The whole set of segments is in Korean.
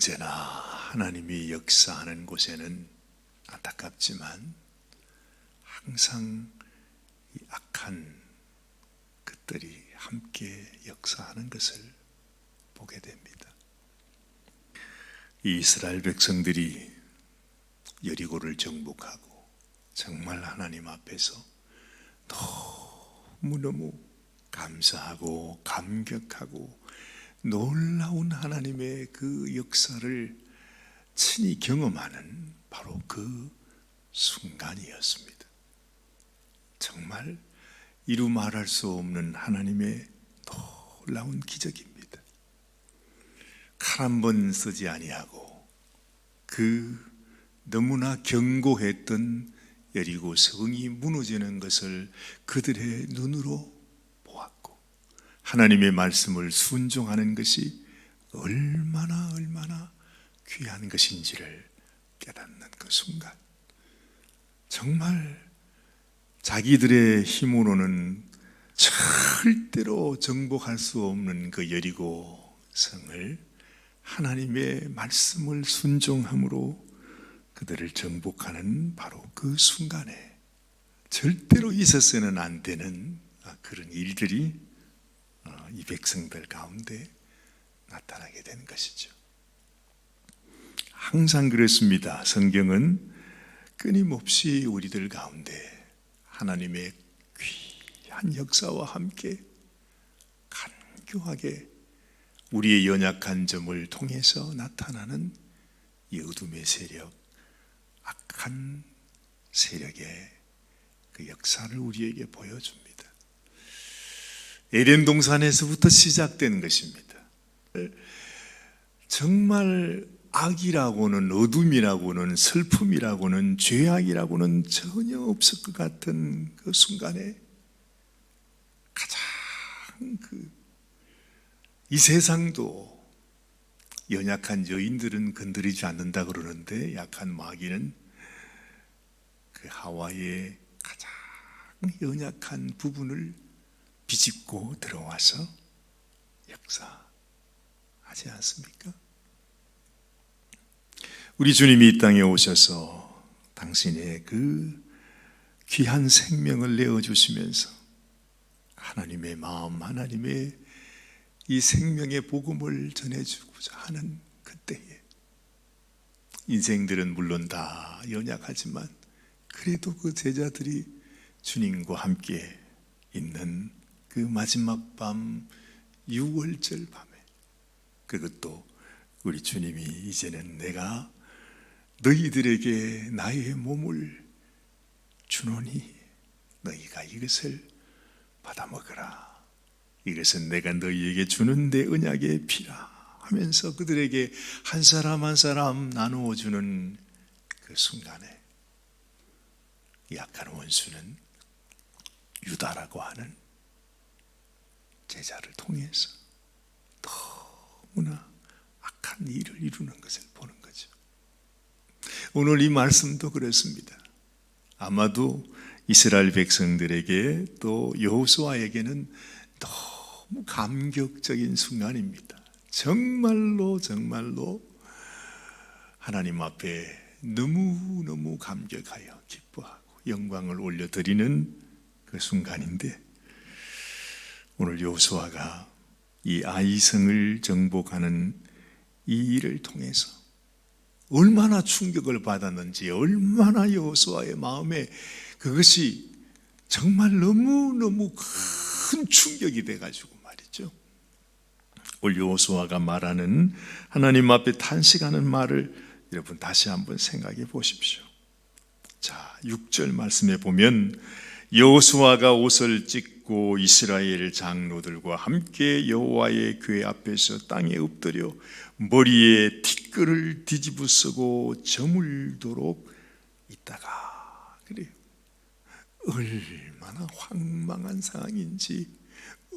언제나 하나님이 역사하는 곳에는 안타깝지만 항상 이 악한 것들이 함께 역사하는 것을 보게 됩니다. 이 이스라엘 백성들이 여리고를 정복하고 정말 하나님 앞에서 너무너무 감사하고 감격하고 놀라운 하나님의 그 역사를 친히 경험하는 바로 그 순간이었습니다. 정말 이루 말할 수 없는 하나님의 놀라운 기적입니다. 칼 한 번 쓰지 아니하고 그 너무나 견고했던 여리고 성이 무너지는 것을 그들의 눈으로 보았고, 하나님의 말씀을 순종하는 것이 얼마나 귀한 것인지를 깨닫는 그 순간, 정말 자기들의 힘으로는 절대로 정복할 수 없는 그 여리고 성을 하나님의 말씀을 순종함으로 그들을 정복하는 바로 그 순간에 절대로 있어서는 안 되는 그런 일들이 이 백성들 가운데 나타나게 된 것이죠. 항상 그렇습니다. 성경은 끊임없이 우리들 가운데 하나님의 귀한 역사와 함께 간교하게 우리의 연약한 점을 통해서 나타나는 이 어둠의 세력, 악한 세력의 그 역사를 우리에게 보여줍니다. 에덴 동산에서부터 시작된 것입니다. 정말 악이라고는, 어둠이라고는, 슬픔이라고는, 죄악이라고는 전혀 없을 것 같은 그 순간에 가장 이 세상도 연약한 여인들은 건드리지 않는다 그러는데, 약한 마귀는 그 하와의 가장 연약한 부분을 비집고 들어와서 역사하지 않습니까? 우리 주님이 이 땅에 오셔서 당신의 그 귀한 생명을 내어주시면서 하나님의 마음, 하나님의 이 생명의 복음을 전해주고자 하는 그때에 인생들은 물론 다 연약하지만 그래도 그 제자들이 주님과 함께 있는 그 마지막 밤, 6월절 밤에, 그것도 우리 주님이 이제는 내가 너희들에게 나의 몸을 주노니 너희가 이것을 받아 먹으라. 이것은 내가 너희에게 주는 내 언약의 피라 하면서 그들에게 한 사람 한 사람 나누어 주는 그 순간에 약한 원수는 유다라고 하는 제자를 통해서 너무나 악한 일을 이루는 것을 보는 거죠. 오늘 이 말씀도 그렇습니다. 아마도 이스라엘 백성들에게 또 여호수아에게는 너무 감격적인 순간입니다. 정말로 하나님 앞에 너무너무 감격하여 기뻐하고 영광을 올려드리는 그 순간인데, 오늘 여호수아가 이 아이성을 정복하는 이 일을 통해서 얼마나 충격을 받았는지, 얼마나 여호수아의 마음에 그것이 정말 너무너무 큰 충격이 돼가지고 말이죠. 오늘 여호수아가 말하는 하나님 앞에 탄식하는 말을 여러분 다시 한번 생각해 보십시오. 자, 6절 말씀에 보면 여호수아가 옷을 찢고 이스라엘 장로들과 함께 여호와의 궤 앞에서 땅에 엎드려 머리에 티끌을 뒤집어 쓰고 저물도록 있다가, 그래요. 얼마나 황망한 상황인지,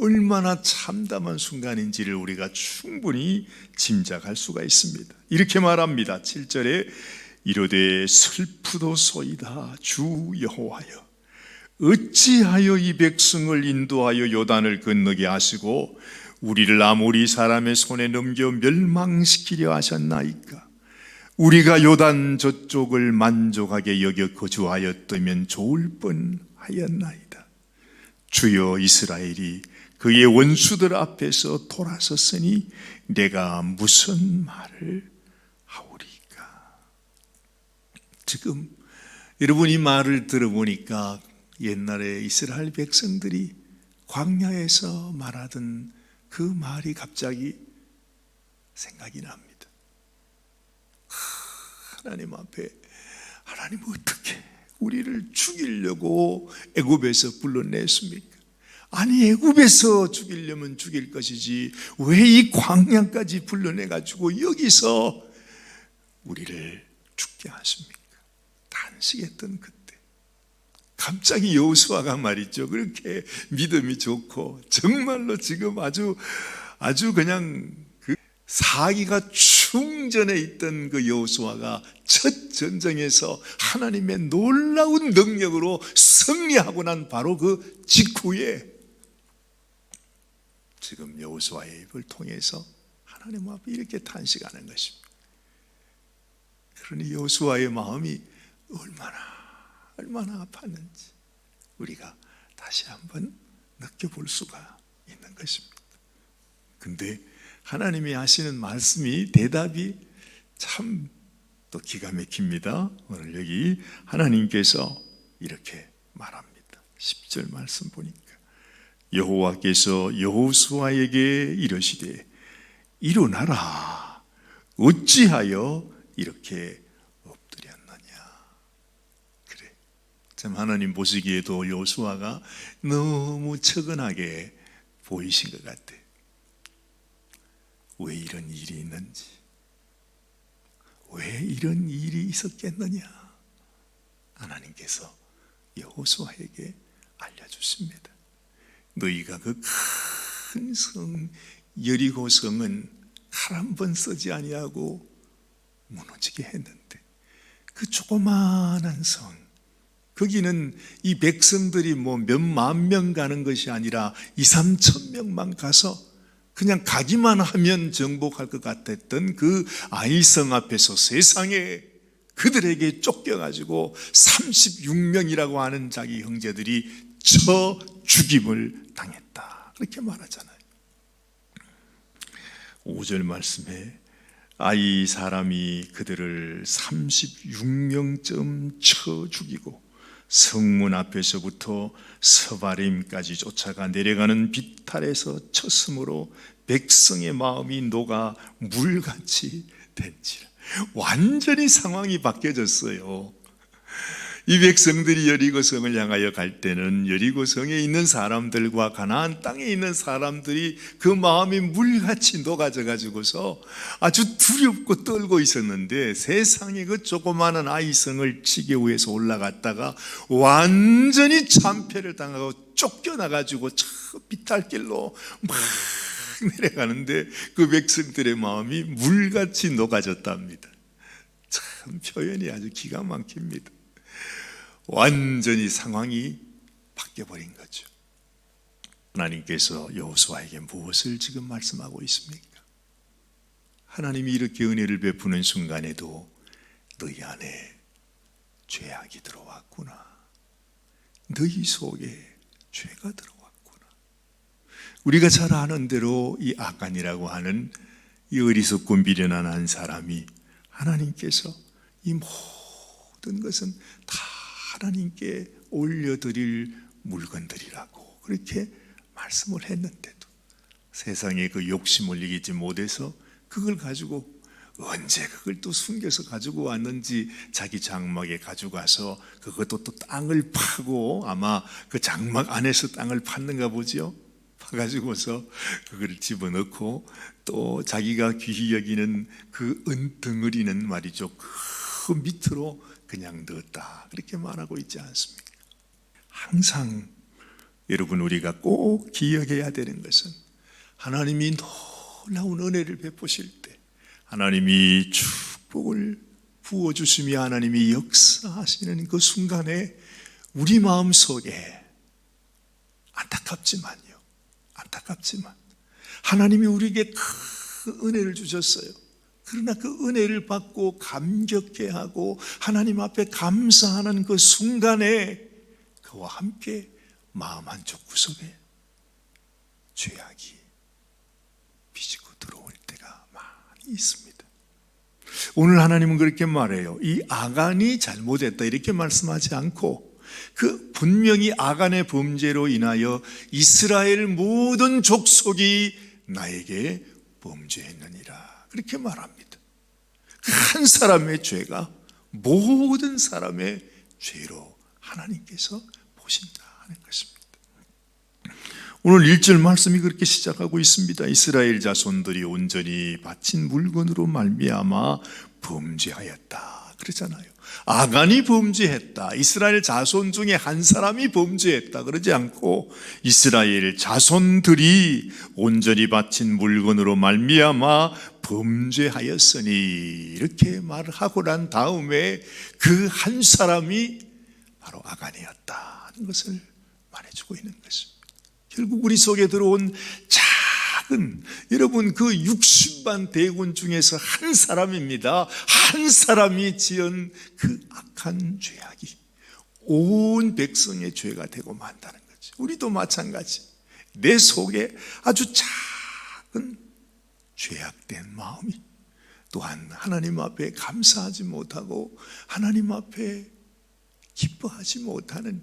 얼마나 참담한 순간인지를 우리가 충분히 짐작할 수가 있습니다. 이렇게 말합니다. 7절에 이르되 슬프도소이다 주 여호와여, 어찌하여 이 백성을 인도하여 요단을 건너게 하시고 우리를 아모리 사람의 손에 넘겨 멸망시키려 하셨나이까? 우리가 요단 저쪽을 만족하게 여겨 거주하였다면 좋을 뻔하였나이다. 주여, 이스라엘이 그의 원수들 앞에서 돌아섰으니 내가 무슨 말을 하오리까? 지금 여러분, 이 말을 들어보니까 옛날에 이스라엘 백성들이 광야에서 말하던 그 말이 갑자기 생각이 납니다. 하나님 앞에, 하나님 어떻게 우리를 죽이려고 애굽에서 불러냈습니까? 아니, 애굽에서 죽이려면 죽일 것이지 왜 이 광야까지 불러내가지고 여기서 우리를 죽게 하십니까? 단식했던 그때 갑자기 여호수아가 말이죠, 그렇게 믿음이 좋고 정말로 지금 아주 그냥 그 사기가 충전해 있던 그 여호수아가 첫 전쟁에서 하나님의 놀라운 능력으로 승리하고 난 바로 그 직후에 지금 여호수아의 입을 통해서 하나님 앞에 이렇게 탄식하는 것입니다. 그러니 여호수아의 마음이 얼마나 아팠는지 우리가 다시 한번 느껴볼 수가 있는 것입니다. 근데 하나님이 하시는 말씀이, 대답이 참 또 기가 막힙니다. 오늘 여기 하나님께서 이렇게 말합니다. 10절 말씀 보니까 여호와께서 여호수아에게 이르시되 일어나라, 어찌하여 이렇게 엎드렸느냐. 그래, 참 하나님 보시기에도 여호수아가 너무 처근하게 보이신 것 같아. 왜 이런 일이 있는지, 왜 이런 일이 있었겠느냐, 하나님께서 여호수아에게 알려주십니다. 너희가 그 큰 성 여리고 성은 칼 한 번 쓰지 아니하고 무너지게 했는데, 그 조그마한 성, 거기는 이 백성들이 뭐 몇만 명 가는 것이 아니라 2, 3천 명만 가서 그냥 가기만 하면 정복할 것 같았던 그 아이성 앞에서 세상에 그들에게 쫓겨가지고 36명이라고 하는 자기 형제들이 쳐 죽임을 당했다, 그렇게 말하잖아요. 5절 말씀에 아이 사람이 그들을 36명쯤 쳐 죽이고 성문 앞에서부터 서바림까지 쫓아가 내려가는 비탈에서 쳤으므로 백성의 마음이 녹아 물같이 된지라. 완전히 상황이 바뀌어졌어요. 이 백성들이 여리고성을 향하여 갈 때는 여리고성에 있는 사람들과 가나안 땅에 있는 사람들이 그 마음이 물같이 녹아져 가지고서 아주 두렵고 떨고 있었는데, 세상에 그 조그마한 아이성을 지게 위해서 올라갔다가 완전히 참패를 당하고 쫓겨나가지고 저 비탈길로 막 내려가는데 그 백성들의 마음이 물같이 녹아졌답니다. 참 표현이 아주 기가 막힙니다. 완전히 상황이 바뀌어버린 거죠. 하나님께서 여호수아에게 무엇을 지금 말씀하고 있습니까? 하나님이 이렇게 은혜를 베푸는 순간에도 너희 안에 죄악이 들어왔구나, 너희 속에 죄가 들어왔구나. 우리가 잘 아는 대로 이 아간이라고 하는 이 어리석고 미련한 한 사람이 하나님께서 이 모든 것은 다 하나님께 올려드릴 물건들이라고 그렇게 말씀을 했는데도 세상에 그 욕심을 이기지 못해서 그걸 가지고 언제 그걸 또 숨겨서 가지고 왔는지 자기 장막에 가지고 가서 그것도 또 땅을 파고, 아마 그 장막 안에서 땅을 팠는가 보죠. 파가지고서 그걸 집어넣고 또 자기가 귀히 여기는 그 은덩어리는 말이죠, 그 밑으로 그냥 넣었다, 그렇게 말하고 있지 않습니까? 항상 여러분, 우리가 꼭 기억해야 되는 것은 하나님이 놀라운 은혜를 베푸실 때, 하나님이 축복을 부어주시며 하나님이 역사하시는 그 순간에 우리 마음속에 안타깝지만 하나님이 우리에게 큰 은혜를 주셨어요. 그러나 그 은혜를 받고 감격해하고 하나님 앞에 감사하는 그 순간에 그와 함께 마음 한쪽 구석에 죄악이 비치고 들어올 때가 많이 있습니다. 오늘 하나님은 그렇게 말해요. 이 아간이 잘못했다 이렇게 말씀하지 않고 그 분명히 아간의 범죄로 인하여 이스라엘 모든 족속이 나에게 범죄했느니라 그렇게 말합니다. 그 한 사람의 죄가 모든 사람의 죄로 하나님께서 보신다 하는 것입니다. 오늘 1절 말씀이 그렇게 시작하고 있습니다. 이스라엘 자손들이 온전히 바친 물건으로 말미암아 범죄하였다 그러잖아요. 아간이 범죄했다, 이스라엘 자손 중에 한 사람이 범죄했다 그러지 않고 이스라엘 자손들이 온전히 바친 물건으로 말미암아 범죄하였으니 이렇게 말을 하고 난 다음에 그 한 사람이 바로 아간이었다는 것을 말해주고 있는 것입니다. 결국 우리 속에 들어온 작은, 여러분 그 60만 대군 중에서 한 사람입니다. 한 사람이 지은 그 악한 죄악이 온 백성의 죄가 되고 만다는 거죠. 우리도 마찬가지. 내 속에 아주 작은 죄악된 마음이 또한 하나님 앞에 감사하지 못하고 하나님 앞에 기뻐하지 못하는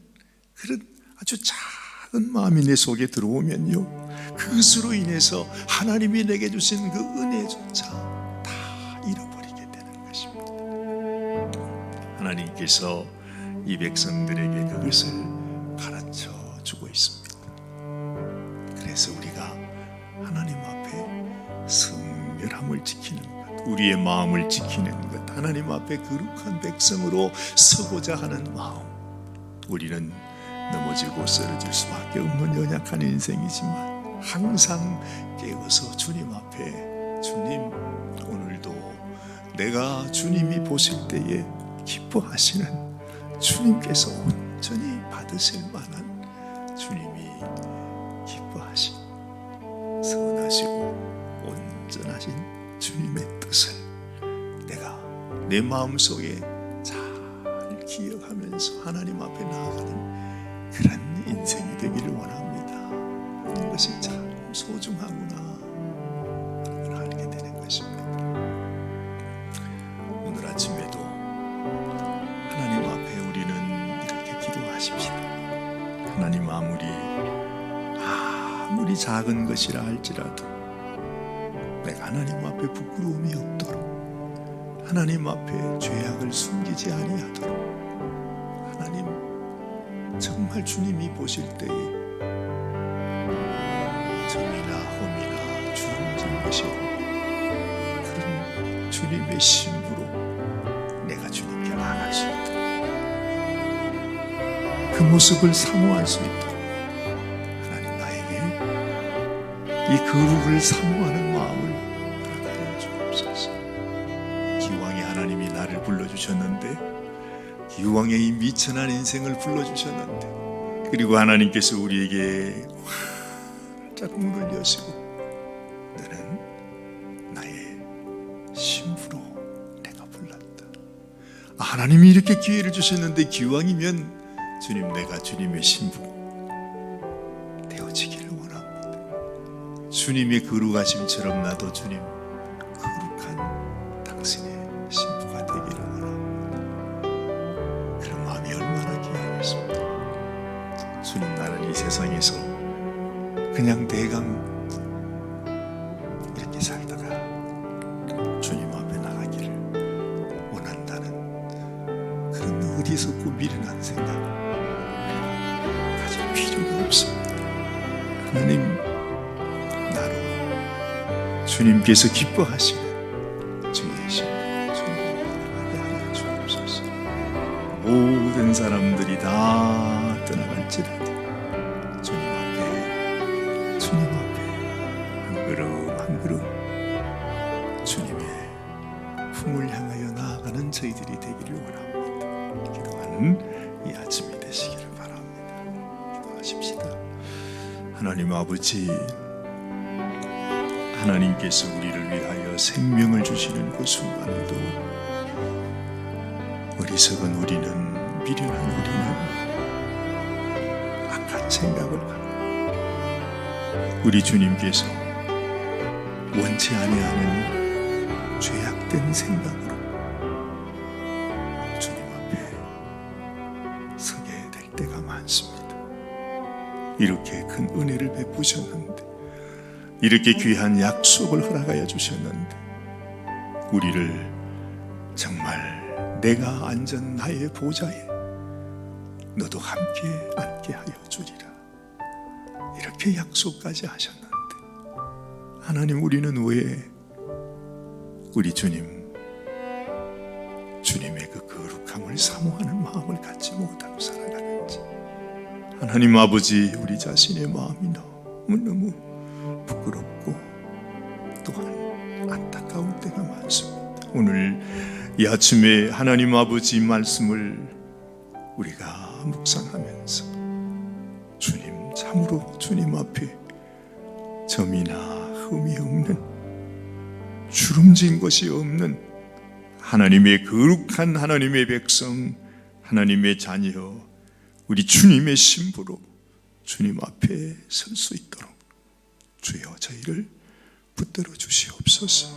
그런 아주 작은 마음이 내 속에 들어오면요, 그것으로 인해서 하나님이 내게 주신 그 은혜조차 다 잃어버리게 되는 것입니다. 하나님께서 이 백성들에게 그것을 가르쳐 주고 있습니다. 그래서 우리가 하나님 앞에 성결함을 지키는 것, 우리의 마음을 지키는 것, 하나님 앞에 거룩한 백성으로 서고자 하는 마음, 우리는 넘어지고 쓰러질 수밖에 없는 연약한 인생이지만 항상 깨어서 주님 앞에, 주님 오늘도 내가 주님이 보실 때에 기뻐하시는, 주님께서 온전히 받으실 만한 주님이 기뻐하신 선하시고 온전하신 주님의 뜻을 내가 내 마음속에 잘 기억하면서 하나님 앞에 나아가는 그런 인생이 되기를 원합니다. 하는 것이 참 소중하구나 그걸 알게 되는 것입니다. 오늘 아침에도 하나님 앞에 우리는 이렇게 기도하십시다. 하나님 아무리 작은 것이라 할지라도 내가 하나님 앞에 부끄러움이 없도록, 하나님 앞에 죄악을 숨기지 아니하도록, 하나님 정말 주님이 보실 때에 점이나 험이나 주름진 것이 없는 그런 주님의 신부로 내가 주님께 나아갈 수 있도록, 그 모습을 사모할 수 있도록 하나님 나에게 이 거룩을 사모하는 마음을 허락하여 주옵소서. 기왕에 하나님이 나를 불러주셨는데, 기왕에 이 미천한 인생을 불러주셨는데, 그리고 하나님께서 우리에게 활짝 문을 여시고 너는 나의 신부로 내가 불렀다. 하나님이 이렇게 기회를 주셨는데 기왕이면 주님, 내가 주님의 신부 되어지기를 원합니다. 주님의 거룩하심처럼 나도 주님 거룩한 당신의 신부가 되기를 원합니다. 그런 마음이 얼마나 귀하겠습니까? 주님, 나는 이 세상에서 그냥 대강 이렇게 살다가 주님 앞에 나가기를 원한다는 그런 어리석고 미련한 생각 가질 필요가 없습니다. 하나님, 나로 주님께서 기뻐하시는 주의 신부 주님을 나가게 하여 주옵소서. 모든 사람들이 다 떠나갈지라도 주님 앞에 한 걸음 한 걸음 주님의 품을 향하여 나아가는 저희들이 되기를 원합니다. 기도하는 이 아침이 되시기를 바랍니다. 기도하십시다. 하나님 아버지, 하나님께서 우리를 위하여 생명을 주시는 그 순간에도 어리석은 우리는, 미련한 우리는 악한 생각을 하고 우리 주님께서 원치 아니하는 죄악된 생각으로 주님 앞에 서게 될 때가 많습니다. 이렇게 큰 은혜를 베푸셨는데, 이렇게 귀한 약속을 허락하여 주셨는데, 우리를 정말 내가 앉은 나의 보좌에 너도 함께 앉게 하여 주리라, 이렇게 약속까지 하셨는데, 하나님, 우리는 왜 우리 주님의 그 거룩함을 사모하는 마음을 갖지 못하고 살아가는지. 하나님 아버지, 우리 자신의 마음이 너무너무 부끄럽고 또한 안타까울 때가 많습니다. 오늘 이 아침에 하나님 아버지 말씀을 우리가 묵상하면서 주님, 참으로 주님 앞에 점이나 흠이 없는, 주름진 것이 없는 하나님의 거룩한 하나님의 백성, 하나님의 자녀, 우리 주님의 신부로 주님 앞에 설 수 있도록 주여 저희를 붙들어 주시옵소서.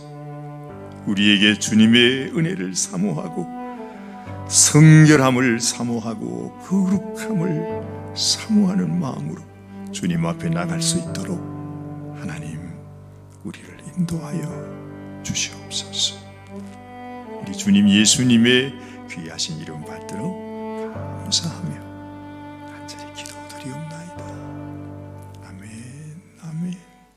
우리에게 주님의 은혜를 사모하고 성결함을 사모하고 거룩함을 사모하는 마음으로 주님 앞에 나갈 수 있도록 하나님, 우리를 인도하여 주시옵소서. 우리 주님 예수님의 귀하신 이름 받들어 감사하며